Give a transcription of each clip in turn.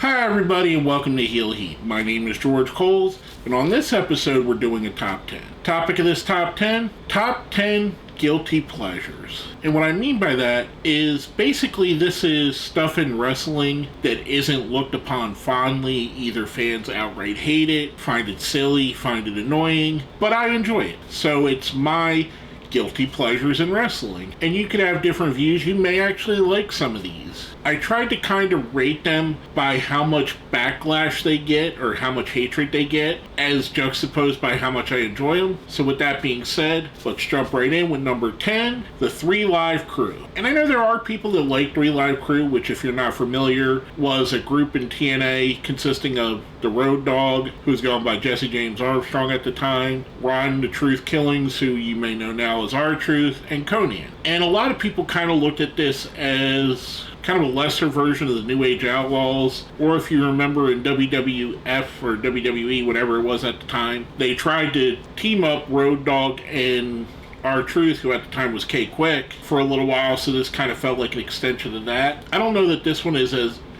Hi everybody and welcome to Heel Heat. My name is George Coles, and on this episode we're doing a top 10. Topic of this top 10, top 10 guilty pleasures. And what I mean by that is basically this is stuff in wrestling that isn't looked upon fondly. Either fans outright hate it, find it silly, find it annoying, but I enjoy it. So it's my guilty pleasures in wrestling. And you could have different views. You may actually like some of these. I tried to kind of rate them by how much backlash they get or how much hatred they get as juxtaposed by how much I enjoy them. So with that being said, let's jump right in with number 10, the 3 Live Crew. And I know there are people that like 3 Live Crew, which if you're not familiar was a group in TNA consisting of the Road Dogg, who was going by Jesse James Armstrong at the time, Ron the Truth Killings, who you may know now as R-Truth, and Conan. And a lot of people kind of looked at this as kind of a lesser version of the New Age Outlaws, or if you remember in WWF or WWE, whatever it was at the time, they tried to team up Road Dogg and R-Truth, who at the time was K-Quick, for a little while, so this kind of felt like an extension of that. I don't know that this one is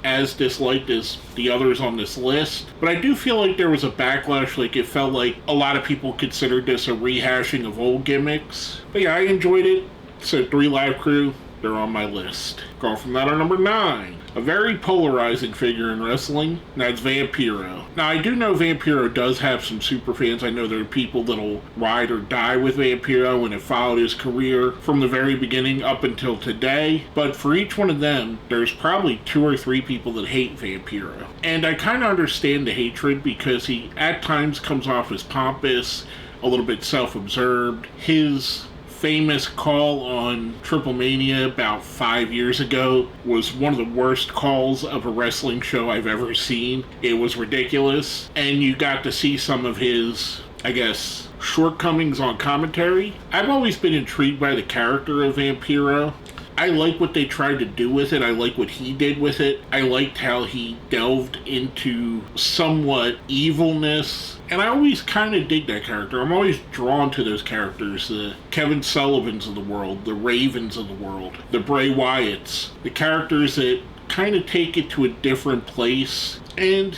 as disliked as the others on this list, but I do feel like there was a backlash. Like it felt like a lot of people considered this a rehashing of old gimmicks. But yeah, I enjoyed it. So 3 Live Crew, they're on my list. Going from that on number 9, a very polarizing figure in wrestling, and that's Vampiro. Now I do know Vampiro does have some super fans. I know there are people that'll ride or die with Vampiro and have followed his career from the very beginning up until today, but for each one of them, there's probably 2 or 3 people that hate Vampiro. And I kind of understand the hatred because he at times comes off as pompous, a little bit self-absorbed. His famous call on Triple Mania about 5 years ago was one of the worst calls of a wrestling show I've ever seen. It was ridiculous, and you got to see some of his, I guess, shortcomings on commentary. I've always been intrigued by the character of Vampiro. I like what they tried to do with it. I like what he did with it. I liked how he delved into somewhat evilness. And I always kind of dig that character. I'm always drawn to those characters. The Kevin Sullivans of the world, the Ravens of the world, the Bray Wyatts. The characters that kind of take it to a different place. And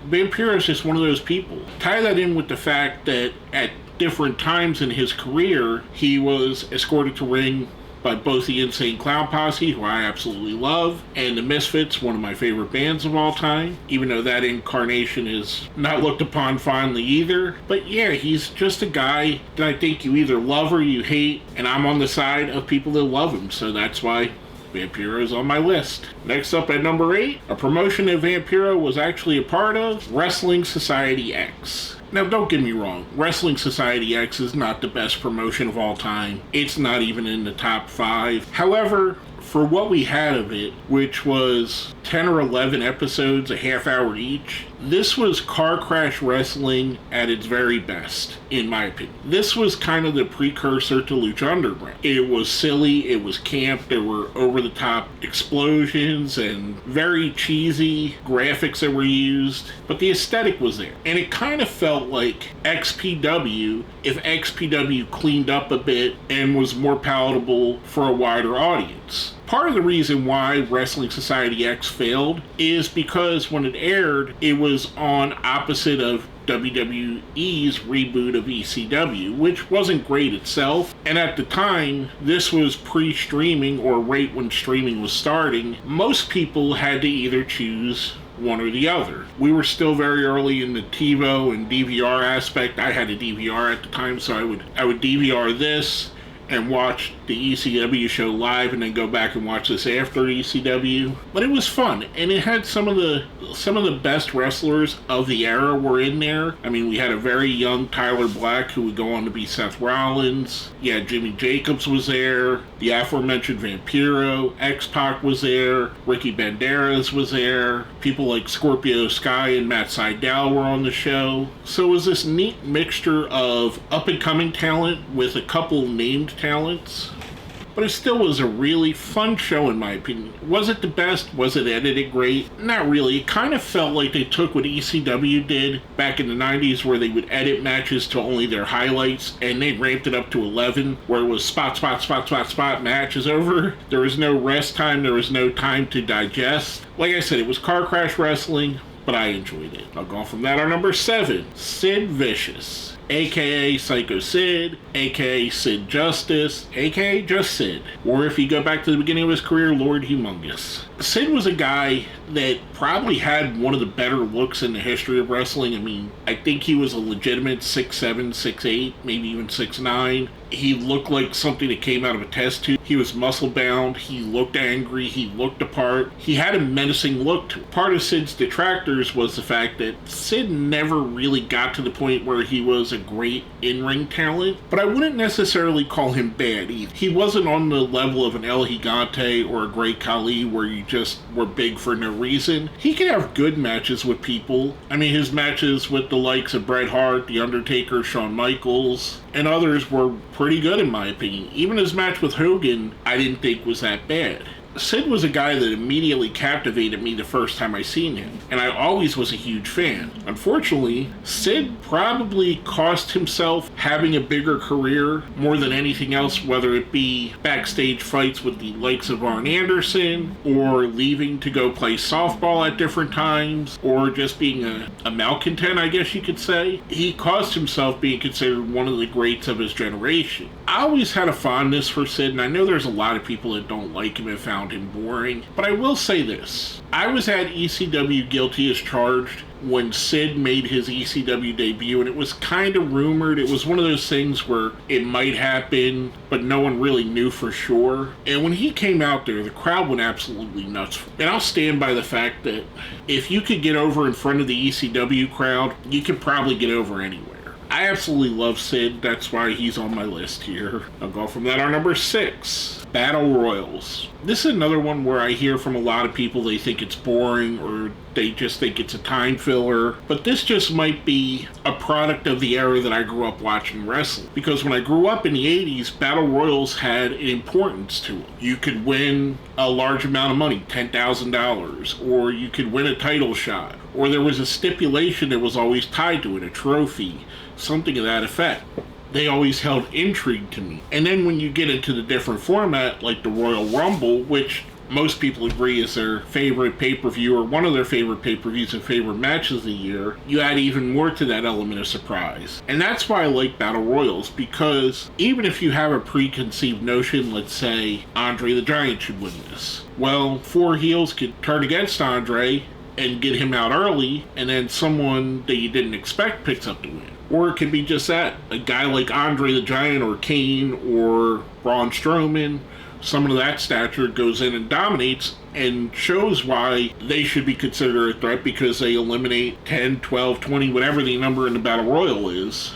Vampiro is just one of those people. Tie that in with the fact that at different times in his career, he was escorted to ring by both the Insane Clown Posse, who I absolutely love, and the Misfits, one of my favorite bands of all time, even though that incarnation is not looked upon fondly either. But yeah, he's just a guy that I think you either love or you hate, and I'm on the side of people that love him, so that's why Vampiro is on my list. Next up at number 8, a promotion that Vampiro was actually a part of, Wrestling Society X. Now, don't get me wrong, Wrestling Society X is not the best promotion of all time. It's not even in the top 5. However, for what we had of it, which was 10 or 11 episodes, a half hour each, this was car crash wrestling at its very best, in my opinion. This was kind of the precursor to Lucha Underground. It was silly, it was camp, there were over-the-top explosions and very cheesy graphics that were used, but the aesthetic was there. And it kind of felt like XPW, if XPW cleaned up a bit and was more palatable for a wider audience. Part of the reason why Wrestling Society X failed is because when it aired, it was on opposite of WWE's reboot of ECW, which wasn't great itself. And at the time, this was pre-streaming or right when streaming was starting. Most people had to either choose one or the other. We were still very early in the TiVo and DVR aspect. I had a DVR at the time, so I would DVR this and watch the ECW show live and then go back and watch this after ECW. But it was fun, and it had some of the best wrestlers of the era were in there. I mean, we had a very young Tyler Black who would go on to be Seth Rollins. Yeah, Jimmy Jacobs was there. The aforementioned Vampiro, X-Pac was there. Ricky Banderas was there. People like Scorpio Sky and Matt Sydal were on the show. So it was this neat mixture of up-and-coming talent with a couple named talents. But it still was a really fun show in my opinion. Was it the best? Was it edited great? Not really. It kind of felt like they took what ECW did back in the 90s where they would edit matches to only their highlights and they ramped it up to 11 where it was spot, match is over. There was no rest time. There was no time to digest. Like I said, it was car crash wrestling, but I enjoyed it. I'll go from that. Our number 7, Sid Vicious, aka Psycho Sid, aka Sid Justice, aka just Sid. Or if you go back to the beginning of his career, Lord Humongous. Sid was a guy that probably had one of the better looks in the history of wrestling. I mean, I think he was a legitimate 6'7", 6'8", maybe even 6'9". He looked like something that came out of a test tube. He was muscle bound. He looked angry. He looked apart. He had a menacing look to him. Part of Sid's detractors was the fact that Sid never really got to the point where he was a great in-ring talent, but I wouldn't necessarily call him bad either. He wasn't on the level of an El Gigante or a Great Khali where you just were big for no reason. He could have good matches with people. I mean, his matches with the likes of Bret Hart, The Undertaker, Shawn Michaels, and others were pretty good in my opinion. Even his match with Hogan, I didn't think was that bad. Sid was a guy that immediately captivated me the first time I seen him, and I always was a huge fan. Unfortunately, Sid probably cost himself having a bigger career more than anything else, whether it be backstage fights with the likes of Arn Anderson, or leaving to go play softball at different times, or just being a malcontent, I guess you could say. He cost himself being considered one of the greats of his generation. I always had a fondness for Sid, and I know there's a lot of people that don't like him and found him boring, but I will say this. I was at ECW Guilty as Charged when Sid made his ECW debut, and it was kind of rumored. It was one of those things where it might happen, but no one really knew for sure. And when he came out there, the crowd went absolutely nuts. And I'll stand by the fact that if you could get over in front of the ECW crowd, you could probably get over anywhere. I absolutely love Sid. That's why he's on my list here. I'll go from that. Our number 6, Battle Royals. This is another one where I hear from a lot of people they think it's boring or they just think it's a time filler. But this just might be a product of the era that I grew up watching wrestling. Because when I grew up in the 80s, Battle Royals had an importance to them. You could win a large amount of money, $10,000, or you could win a title shot. Or there was a stipulation that was always tied to it, a trophy, something of that effect. They always held intrigue to me. And then when you get into the different format, like the Royal Rumble, which most people agree is their favorite pay-per-view or one of their favorite pay-per-views and favorite matches of the year, you add even more to that element of surprise. And that's why I like Battle Royals, because even if you have a preconceived notion, let's say Andre the Giant should win this, well, 4 heels could turn against Andre and get him out early, and then someone that you didn't expect picks up the win. Or it could be just that. A guy like Andre the Giant or Kane or Braun Strowman, someone of that stature, goes in and dominates and shows why they should be considered a threat because they eliminate 10, 12, 20, whatever the number in the Battle Royal is.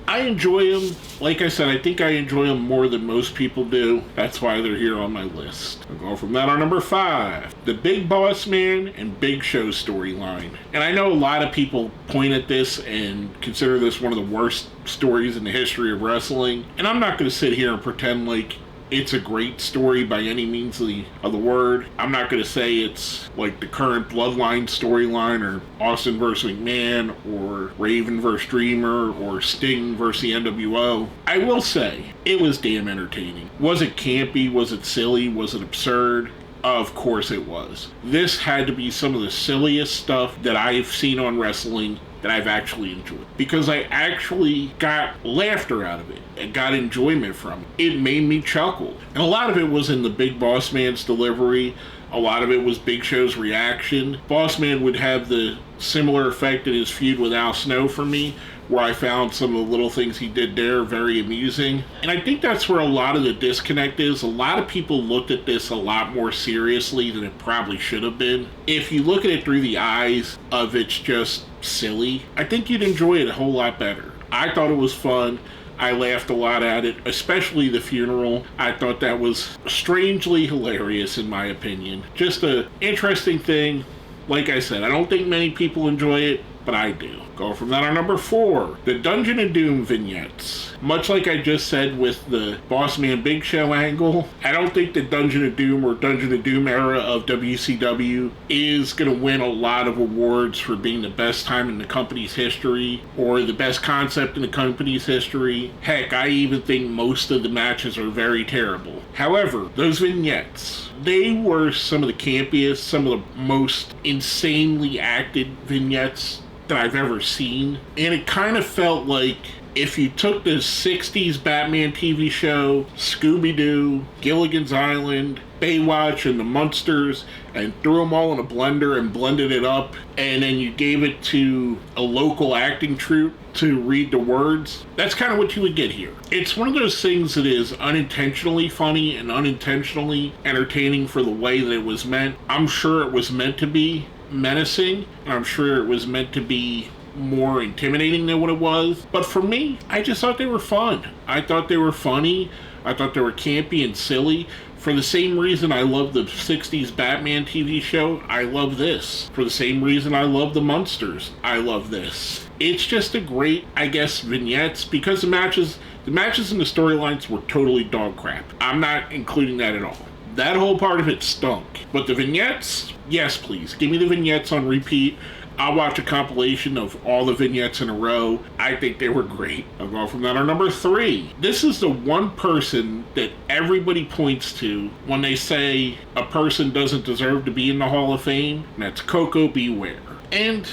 I enjoy them. Like I said, I think I enjoy them more than most people do. That's why they're here on my list. I'll go from that. Our number 5, the Big Boss Man and Big Show storyline. And I know a lot of people point at this and consider this one of the worst stories in the history of wrestling. And I'm not going to sit here and pretend like it's a great story by any means of the word. I'm not going to say it's like the current Bloodline storyline or Austin vs. McMahon or Raven vs. Dreamer or Sting vs. the NWO. I will say it was damn entertaining. Was it campy? Was it silly? Was it absurd? Of course it was. This had to be some of the silliest stuff that I've seen on wrestling that I've actually enjoyed. Because I actually got laughter out of it and got enjoyment from it. It made me chuckle. And a lot of it was in the Big Boss Man's delivery. A lot of it was Big Show's reaction. Boss Man would have the similar effect in his feud with Al Snow for me, where I found some of the little things he did there very amusing. And I think that's where a lot of the disconnect is. A lot of people looked at this a lot more seriously than it probably should have been. If you look at it through the eyes of it's just silly, I think you'd enjoy it a whole lot better. I thought it was fun. I laughed a lot at it, especially the funeral. I thought that was strangely hilarious in my opinion. Just an interesting thing. Like I said, I don't think many people enjoy it, but I do. Go from that, our number 4, the Dungeon of Doom vignettes. Much like I just said with the Boss Man Big Show angle, I don't think the Dungeon of Doom or Dungeon of Doom era of WCW is going to win a lot of awards for being the best time in the company's history or the best concept in the company's history. Heck, I even think most of the matches are very terrible. However, those vignettes, they were some of the campiest, some of the most insanely acted vignettes that I've ever seen. And it kind of felt like if you took the 60s Batman TV show, Scooby-Doo, Gilligan's Island, Baywatch, and the Munsters, and threw them all in a blender and blended it up, and then you gave it to a local acting troupe to read the words, that's kind of what you would get here. It's one of those things that is unintentionally funny and unintentionally entertaining for the way that it was meant. I'm sure it was meant to be menacing, and I'm sure it was meant to be more intimidating than what it was. But for me, I just thought they were fun. I thought they were funny. I thought they were campy and silly. For the same reason I love the 60s Batman TV show, I love this. For the same reason I love the Munsters, I love this. It's just a great, I guess, vignettes, because the matches and the storylines were totally dog crap. I'm not including that at all. That whole part of it stunk. But the vignettes, yes please. Give me the vignettes on repeat. I'll watch a compilation of all the vignettes in a row. I think they were great. I'll go from that. Our number 3. This is the one person that everybody points to when they say a person doesn't deserve to be in the Hall of Fame, and that's Coco Beware. And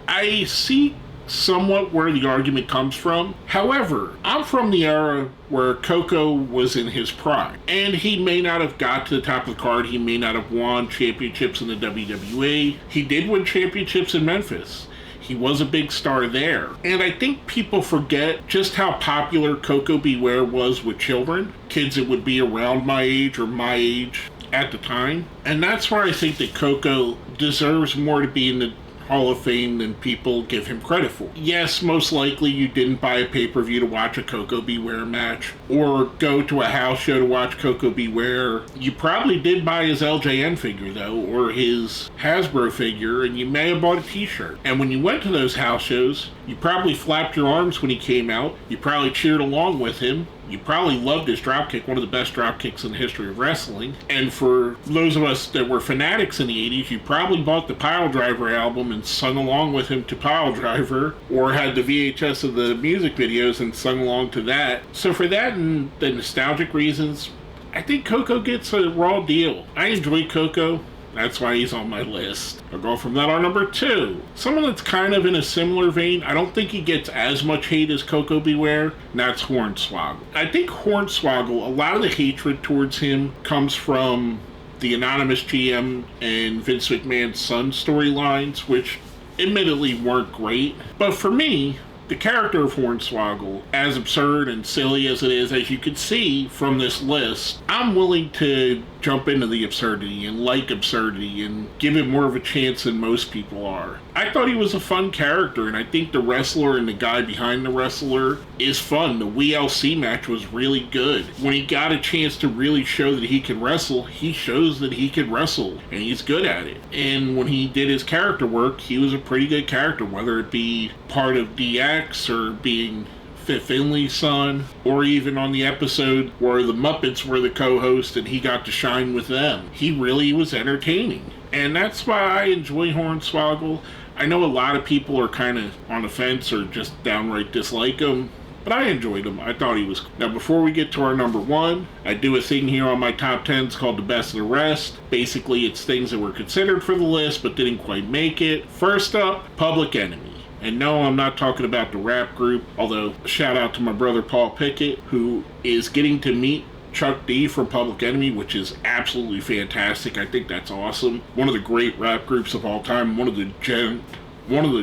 I see somewhat where the argument comes from. However, I'm from the era where Coco was in his prime, and he may not have got to the top of the card. He may not have won championships in the WWE. He did win championships in Memphis. He was a big star there. And I think people forget just how popular Coco Beware was with children, kids that would be around my age or my age at the time. And that's where I think that Coco deserves more to be in the Hall of Fame than people give him credit for. Yes, most likely you didn't buy a pay-per-view to watch a Coco Beware match or go to a house show to watch Coco Beware. You probably did buy his LJN figure though, or his Hasbro figure, and you may have bought a t-shirt. And when you went to those house shows, you probably flapped your arms when he came out. You probably cheered along with him. You probably loved his dropkick, one of the best dropkicks in the history of wrestling. And for those of us that were fanatics in the 80s, you probably bought the Pile Driver album and sung along with him to Pile Driver, or had the VHS of the music videos and sung along to that. So for that and the nostalgic reasons, I think Coco gets a raw deal. I enjoy Coco. That's why he's on my list. I'll go from that, our number 2. Someone that's kind of in a similar vein. I don't think he gets as much hate as Coco Beware, and that's Hornswoggle. I think Hornswoggle, a lot of the hatred towards him comes from the anonymous GM and Vince McMahon's son storylines, which admittedly weren't great. But for me, the character of Hornswoggle, as absurd and silly as it is, as you can see from this list, I'm willing to jump into the absurdity and like absurdity and give it more of a chance than most people are. I thought he was a fun character, and I think the wrestler and the guy behind the wrestler is fun. The WLC match was really good. When he got a chance to really show that he could wrestle, he shows that he could wrestle, and he's good at it. And when he did his character work, he was a pretty good character, whether it be part of DX or being Fit Finley's son, or even on the episode where the Muppets were the co-host and he got to shine with them. He really was entertaining. And that's why I enjoy Hornswoggle. I know a lot of people are kind of on the fence or just downright dislike him, but I enjoyed him. I thought he was cool. Now, before we get to our number 1, I do a thing here on my top 10s called the best of the rest. Basically, it's things that were considered for the list but didn't quite make it. First up, Public Enemy. And no, I'm not talking about the rap group, although shout out to my brother Paul Pickett, who is getting to meet Chuck D from Public Enemy, which is absolutely fantastic. I think that's awesome. One of the great rap groups of all time, one of the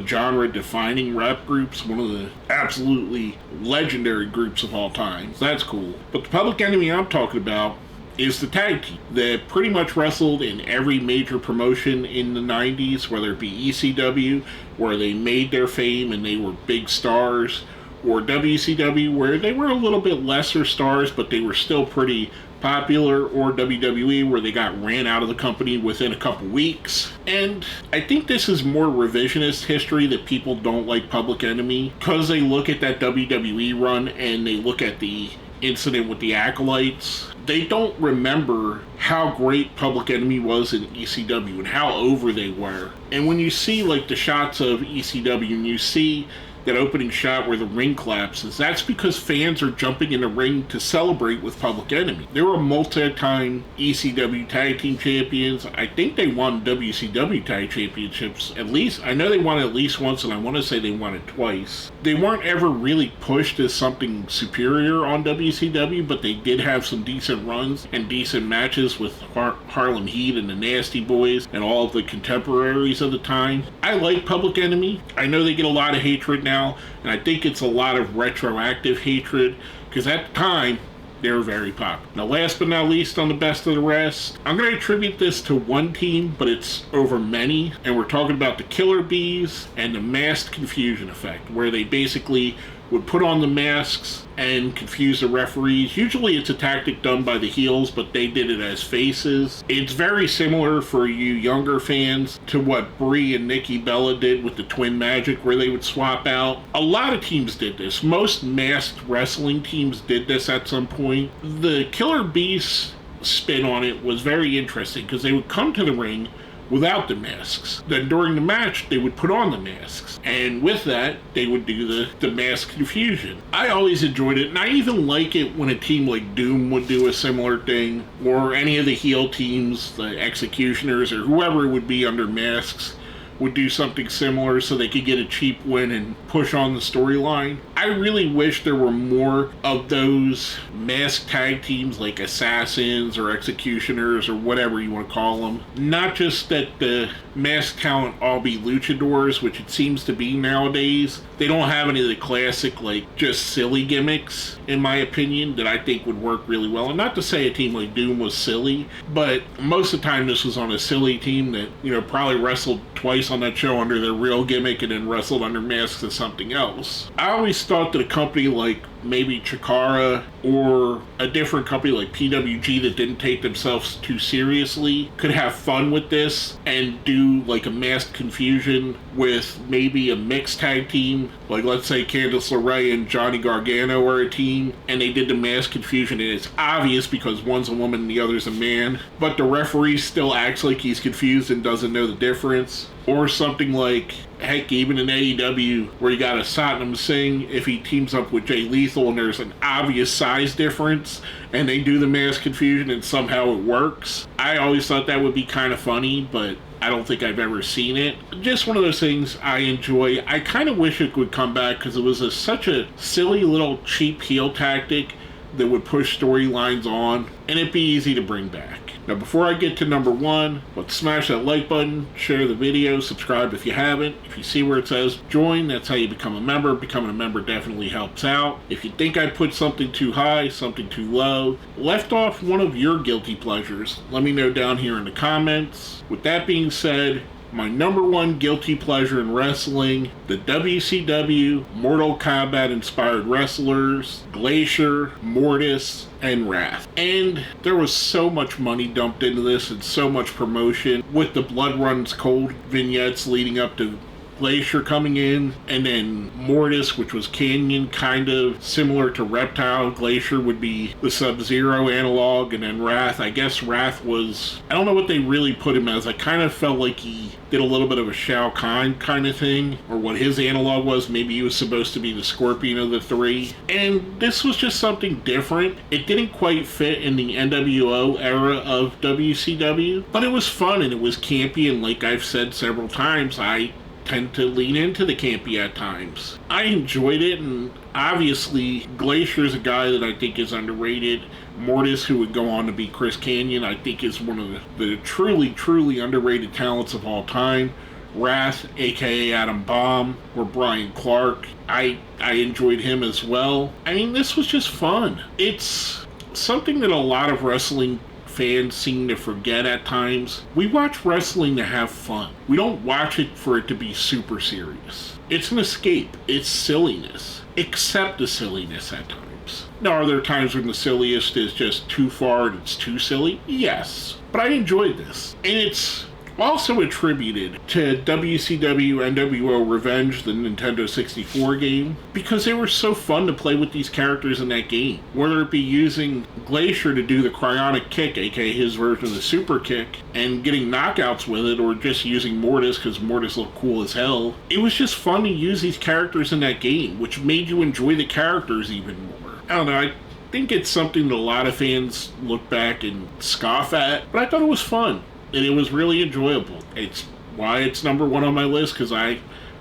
genre-defining rap groups, one of the absolutely legendary groups of all time. So that's cool. But the Public Enemy I'm talking about is the tag team that pretty much wrestled in every major promotion in the 90s, whether it be ECW, where they made their fame and they were big stars, or WCW, where they were a little bit lesser stars, but they were still pretty popular, or WWE where they got ran out of the company within a couple weeks. And I think this is more revisionist history that people don't like Public Enemy because they look at that WWE run and they look at the incident with the Acolytes. They don't remember how great Public Enemy was in ECW and how over they were. And when you see like the shots of ECW and you see that opening shot where the ring collapses, that's because fans are jumping in the ring to celebrate with Public Enemy. They were multi-time ECW tag team champions. I think they won WCW tag championships at least. I know they won at least once, and I want to say they won it twice. They weren't ever really pushed as something superior on WCW, but they did have some decent runs and decent matches with Harlem Heat and the Nasty Boys and all of the contemporaries of the time. I like Public Enemy. I know they get a lot of hatred now, and I think it's a lot of retroactive hatred because at the time they were very popular. Now, last but not least, on the best of the rest, I'm going to attribute this to one team, but it's over many, and we're talking about the Killer Bees and the Masked Confusion Effect, where they basically would put on the masks and confuse the referees. Usually it's a tactic done by the heels, but they did it as faces. It's very similar for you younger fans to what Brie and Nikki Bella did with the Twin Magic, where they would swap out. A lot of teams did this. Most masked wrestling teams did this at some point. The Killer Bees spin on it was very interesting because they would come to the ring without the masks. Then during the match, they would put on the masks. And with that, they would do the mask confusion. I always enjoyed it, and I even like it when a team like Doom would do a similar thing, or any of the heel teams, the Executioners, or whoever it would be under masks, would do something similar so they could get a cheap win and push on the storyline. I really wish there were more of those masked tag teams like Assassins or Executioners or whatever you want to call them. Not just that the masked talent all be luchadors, which it seems to be nowadays. They don't have any of the classic, like, just silly gimmicks, in my opinion, that I think would work really well. And not to say a team like Doom was silly, but most of the time this was on a silly team that, probably wrestled twice on that show under their real gimmick and then wrestled under masks as something else. I always thought that a company like maybe Chikara or a different company like PWG that didn't take themselves too seriously could have fun with this and do like a masked confusion with maybe a mixed tag team. Like, let's say Candice LeRae and Johnny Gargano are a team and they did the masked confusion, and it's obvious because one's a woman and the other's a man, but the referee still acts like he's confused and doesn't know the difference. Or something like, heck, even in AEW, where you got a Satnam Singh, if he teams up with Jay Lethal and there's an obvious size difference, and they do the mass confusion and somehow it works. I always thought that would be kind of funny, but I don't think I've ever seen it. Just one of those things I enjoy. I kind of wish it would come back because it was such a silly little cheap heel tactic that would push storylines on, and it'd be easy to bring back. Now, before I get to number one, let's smash that like button, share the video, subscribe if you haven't. If you see where it says join, that's how you become a member. Becoming a member definitely helps out. If you think I put something too high, something too low, left off one of your guilty pleasures, let me know down here in the comments. With that being said, my number one guilty pleasure in wrestling, the WCW Mortal Kombat inspired wrestlers, Glacier, Mortis, and Wrath. And there was so much money dumped into this and so much promotion with the Blood Runs Cold vignettes leading up to Glacier coming in, and then Mortis, which was Canyon, kind of similar to Reptile. Glacier would be the Sub-Zero analog, and then Wrath. I guess Wrath was, I don't know what they really put him as. I kind of felt like he did a little bit of a Shao Kahn kind of thing, or what his analog was. Maybe he was supposed to be the Scorpion of the three. And this was just something different. It didn't quite fit in the NWO era of WCW, but it was fun and it was campy, and like I've said several times, I tend to lean into the campy at times. I enjoyed it, and obviously Glacier is a guy that I think is underrated. Mortis, who would go on to be Chris Kanyon, I think is one of the truly, truly underrated talents of all time. Wrath, aka Adam Bomb, or Brian Clark, I enjoyed him as well. I mean, this was just fun. It's something that a lot of wrestling fans seem to forget at times. We watch wrestling to have fun. We don't watch it for it to be super serious. It's an escape. It's silliness. Accept the silliness at times. Now, are there times when the silliest is just too far and it's too silly? Yes. But I enjoyed this. And it's also attributed to WCW NWO Revenge, the Nintendo 64 game, because they were so fun to play with these characters in that game. Whether it be using Glacier to do the cryonic kick, aka his version of the super kick, and getting knockouts with it, or just using Mortis because Mortis looked cool as hell. It was just fun to use these characters in that game, which made you enjoy the characters even more. I don't know, I think it's something that a lot of fans look back and scoff at, but I thought it was fun. And it was really enjoyable. It's why it's number one on my list, because I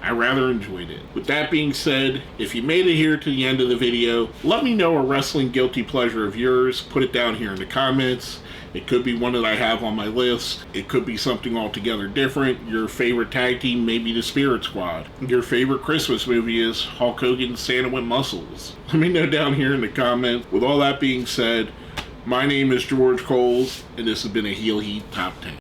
rather enjoyed it. With that being said, if you made it here to the end of the video, let me know a wrestling guilty pleasure of yours. Put it down here in the comments. It could be one that I have on my list. It could be something altogether different. Your favorite tag team may be the Spirit Squad. Your favorite Christmas movie is Hulk Hogan's Santa with Muscles. Let me know down here in the comments. With all that being said, my name is George Coles, and this has been a Heel Heat Top 10.